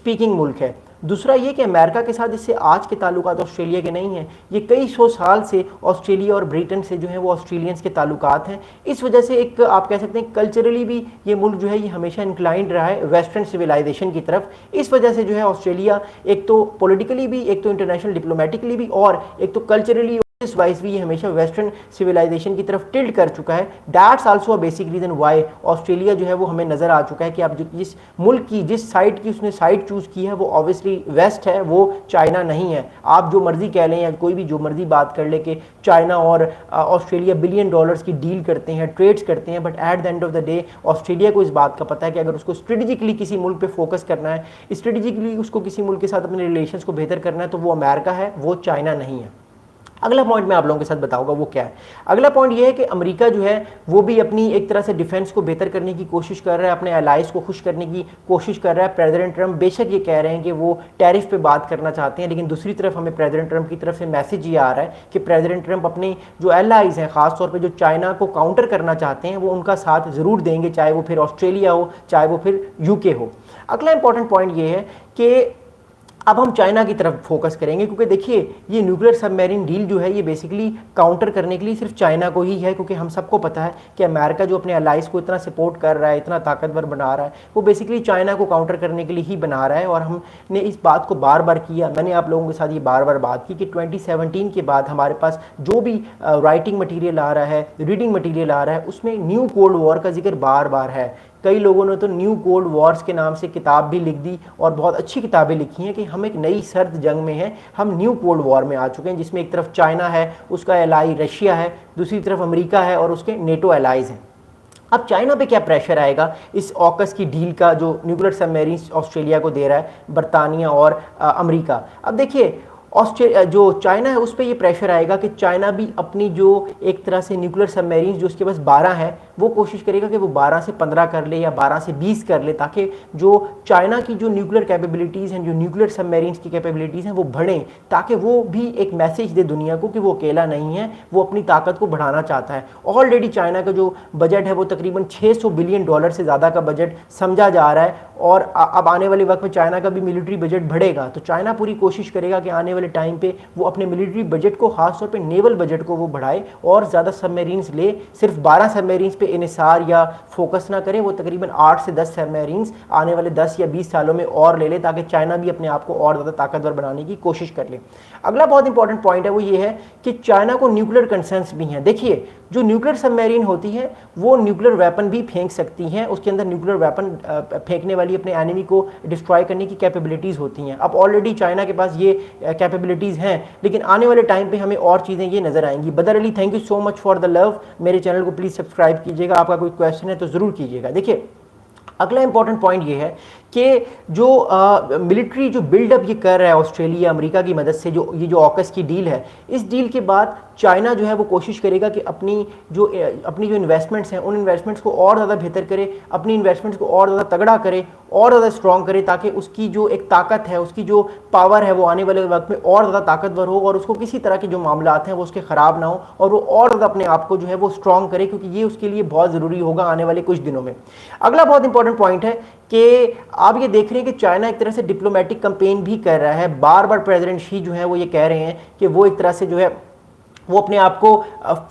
Speaking मुल्क है। दूसरा ये कि अमेरिका के साथ इससे आज के ताल्लुकात ऑस्ट्रेलिया के नहीं हैं, ये कई सौ साल से ऑस्ट्रेलिया और ब्रिटेन से जो है वो ऑस्ट्रेलियंस के ताल्लुकात हैं। इस वजह से एक आप कह सकते हैं कल्चरली भी ये मुल्क जो है ये हमेशा इंक्लाइंड रहा है वेस्टर्न सिविलाइजेशन की तरफ। इस वजह से जो है ऑस्ट्रेलिया एक तो पॉलिटिकली भी, एक तो इंटरनेशनल डिप्लोमेटिकली भी, और एक तो कल्चरली वाइज भी ये हमेशा वेस्टर्न सिविलाइजेशन की तरफ टिल्ट कर चुका है। That's also a basic reason why Australia जो है वो हमें नजर आ चुका है कि आप जिस मुल्क की, जिस साइड की उसने साइड चूज की है वो ऑब्वियसली वेस्ट है, वो चाइना नहीं है। आप जो मर्जी कह लें या कोई भी जो मर्जी बात कर ले कि चाइना और ऑस्ट्रेलिया बिलियन डॉलर्स की डील करते हैं, ट्रेड्स करते हैं, but at the end of the day Australia को इस बात का पता है कि अगर उसको स्ट्रेटेजिकली किसी मुल्क पे फोकस करना है, स्ट्रेटेजिकली उसको किसी मुल्क के साथ अपने रिलेशंस को बेहतर करना है, तो वो अमेरिका है, वो चाइना नहीं है। अगला पॉइंट मैं आप लोगों के साथ बताऊंगा वो क्या है। अगला पॉइंट ये है कि अमेरिका जो है वो भी अपनी एक तरह से डिफेंस को बेहतर करने की कोशिश कर रहा है, अपने अलाइज को खुश करने की कोशिश कर रहा है। प्रेसिडेंट ट्रंप बेशक ये कह रहे हैं कि वो टैरिफ पे बात करना चाहते हैं, लेकिन दूसरी तरफ हमें प्रेसिडेंट ट्रंप की तरफ से मैसेज ये आ रहा है कि प्रेसिडेंट ट्रंप अपने जो अलाइज हैं, खासतौर पर जो चाइना को काउंटर करना चाहते हैं, वो उनका साथ ज़रूर देंगे, चाहे वो फिर ऑस्ट्रेलिया हो, चाहे वो फिर यूके हो। अगला इंपॉर्टेंट पॉइंट ये है कि अब हम चाइना की तरफ फोकस करेंगे, क्योंकि देखिए ये न्यूक्लियर सबमरीन डील जो है ये बेसिकली काउंटर करने के लिए सिर्फ चाइना को ही है, क्योंकि हम सबको पता है कि अमेरिका जो अपने अलाइज को इतना सपोर्ट कर रहा है, इतना ताकतवर बना रहा है, वो बेसिकली चाइना को काउंटर करने के लिए ही बना रहा है। और हमने इस बात को बार बार किया, मैंने आप लोगों के साथ ये बार बार बात की कि 2017 के बाद हमारे पास जो भी राइटिंग मटीरियल आ रहा है, रीडिंग मटीरियल आ रहा है, उसमें न्यू कोल्ड वॉर का जिक्र बार बार है। कई लोगों ने तो न्यू कोल्ड वॉर्स के नाम से किताब भी लिख दी और बहुत अच्छी किताबें लिखी हैं कि हम एक नई सर्द जंग में हैं, हम न्यू कोल्ड वॉर में आ चुके हैं, जिसमें एक तरफ चाइना है, उसका एलाई रशिया है, दूसरी तरफ अमेरिका है और उसके नेटो एलाइज हैं। अब चाइना पे क्या प्रेशर आएगा इस ऑकस की डील का जो न्यूक्लियर सबमरीन ऑस्ट्रेलिया को दे रहा है बरतानिया और अमेरिका। अब देखिए ऑस्ट्रेलिया जो चाइना है उस पर ये प्रेशर आएगा कि चाइना भी अपनी जो एक तरह से न्यूक्लियर सबमरीन जो उसके पास 12 है वो कोशिश करेगा कि वो 12 से 15 कर ले या 12 से 20 कर ले, ताकि जो चाइना की जो न्यूक्लियर कैपेबिलिटीज़ हैं, जो न्यूक्लियर सबमरीन की कैपेबिलिटीज़ हैं, वो बढ़ें, ताकि वो भी एक मैसेज दे दुनिया को कि वो अकेला नहीं है, वो अपनी ताकत को बढ़ाना चाहता है। ऑलरेडी चाइना का जो बजट है वो तकरीबन $600 बिलियन से ज़्यादा का बजट समझा जा रहा है, और अब आने वाले वक्त में चाइना का भी मिलिट्री बजट बढ़ेगा। तो चाइना पूरी कोशिश करेगा कि आने वाले टाइम पे वो अपने मिलिट्री बजट को, खासतौर पे नेवल बजट को वो बढ़ाए और ज़्यादा सबमरीन्स ले, सिर्फ 12 सबमरीन्स पे इन्हिसार या फोकस ना करें, वो तकरीबन 8 से 10 सबमरीन्स आने वाले 10 या 20 सालों में और ले ले, ताकि चाइना भी अपने आप को और ज़्यादा ताकतवर बनाने की कोशिश कर ले। अगला बहुत इंपॉर्टेंट पॉइंट है वो ये है कि चाइना को न्यूक्लियर कंसर्न्स भी हैं। देखिए जो न्यूक्लियर सबमरीन होती है वो न्यूक्लियर वेपन भी फेंक सकती हैं, उसके अंदर न्यूक्लियर वेपन फेंकने वाली अपने एनिमी को डिस्ट्रॉय करने की कैपेबिलिटीज़ होती हैं। अब ऑलरेडी चाइना के पास ये कैपेबिलिटीज़ हैं, लेकिन आने वाले टाइम पे हमें और चीज़ें ये नज़र आएंगी। बदर Ali, thank you so much for the love. मेरे चैनल को प्लीज़ सब्सक्राइब कीजिएगा, आपका कोई क्वेश्चन है तो ज़रूर कीजिएगा। देखिए अगला इंपॉर्टेंट पॉइंट ये है कि जो मिलिट्री जो बिल्डअप ये कर रहा है ऑस्ट्रेलिया अमेरिका की मदद से, जो ये जो ऑकस की डील है, इस डील के बाद चाइना जो है वो कोशिश करेगा कि अपनी जो इन्वेस्टमेंट्स हैं उन इन्वेस्टमेंट्स को और ज़्यादा बेहतर करे, अपनी इन्वेस्टमेंट्स को और ज़्यादा तगड़ा करे, और ज़्यादा स्ट्रॉन्ग करे, ताकि उसकी जो एक ताकत है, उसकी जो पावर है वो आने वाले वक्त में और ज़्यादा ताकतवर हो, और उसको किसी तरह के जो मामलात हैं वो उसके ख़राब ना हो, और वो और ज़्यादा अपने आप को जो है वो स्ट्रॉन्ग करे, क्योंकि ये उसके लिए बहुत ज़रूरी होगा आने वाले कुछ दिनों में। अगला बहुत इंपॉर्टेंट पॉइंट है कि आप ये देख रहे हैं कि चाइना एक तरह से डिप्लोमेटिक कैंपेन भी कर रहा है। बार बार प्रेसिडेंट शी जो है वो ये कह रहे हैं कि वो एक तरह से जो है वो अपने आप को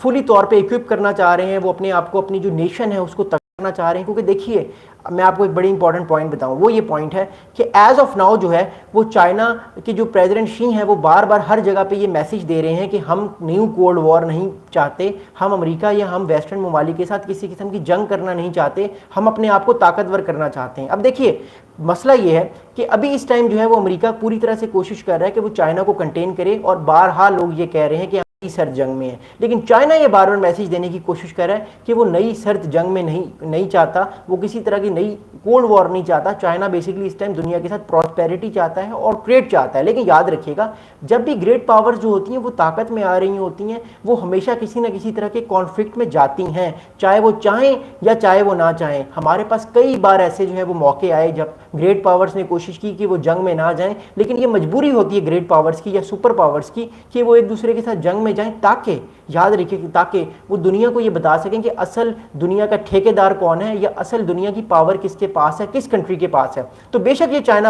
फुली तौर पे इक्विप करना चाह रहे हैं, वो अपने आप को, अपनी जो नेशन है उसको तगड़ना चाह रहे हैं। क्योंकि देखिए मैं आपको एक बड़ी इंपॉर्टेंट पॉइंट बताऊं, वो ये पॉइंट है कि एज ऑफ नाउ जो है वो चाइना के जो प्रेसिडेंट शी हैं वो बार बार हर जगह पे ये मैसेज दे रहे हैं कि हम न्यू कोल्ड वॉर नहीं चाहते, हम अमेरिका या हम वेस्टर्न ममालिक के साथ किसी किस्म की जंग करना नहीं चाहते, हम अपने आप को ताकतवर करना चाहते हैं। अब देखिए मसला ये है कि अभी इस टाइम जो है वो अमेरिका पूरी तरह से कोशिश कर रहा है कि वो चाइना को कंटेन करे, और बारहा लोग ये कह रहे हैं कि सर्द जंग में है, लेकिन चाइना ये बार बार मैसेज देने की कोशिश कर रहा है कि वो नई सर्द जंग में नहीं चाहता, वो किसी तरह की नई कोल्ड वॉर नहीं चाहता। चाइना बेसिकली इस टाइम दुनिया के साथ प्रॉस्पेरिटी चाहता है और ट्रेड चाहता है। लेकिन याद रखिएगा जब भी ग्रेट पावर्स जो होती हैं वो ताकत में आ रही होती हैं, वो हमेशा किसी न किसी तरह के कॉन्फ्लिक्ट में जाती हैं, चाहे वो चाहें या चाहे वो ना चाहें। हमारे पास कई बार ऐसे जो है वो मौके आए जब ग्रेट पावर्स ने कोशिश की कि वो जंग में ना जाएं, लेकिन ये मजबूरी होती है ग्रेट पावर्स की या सुपर पावर्स की कि वो एक दूसरे के साथ जंग में जाएं, ताकि याद रखिए ताकि वो दुनिया को ये बता सकें कि असल दुनिया का ठेकेदार कौन है या असल दुनिया की पावर किसके पास है, किस कंट्री के पास है। तो बेशक ये चाइना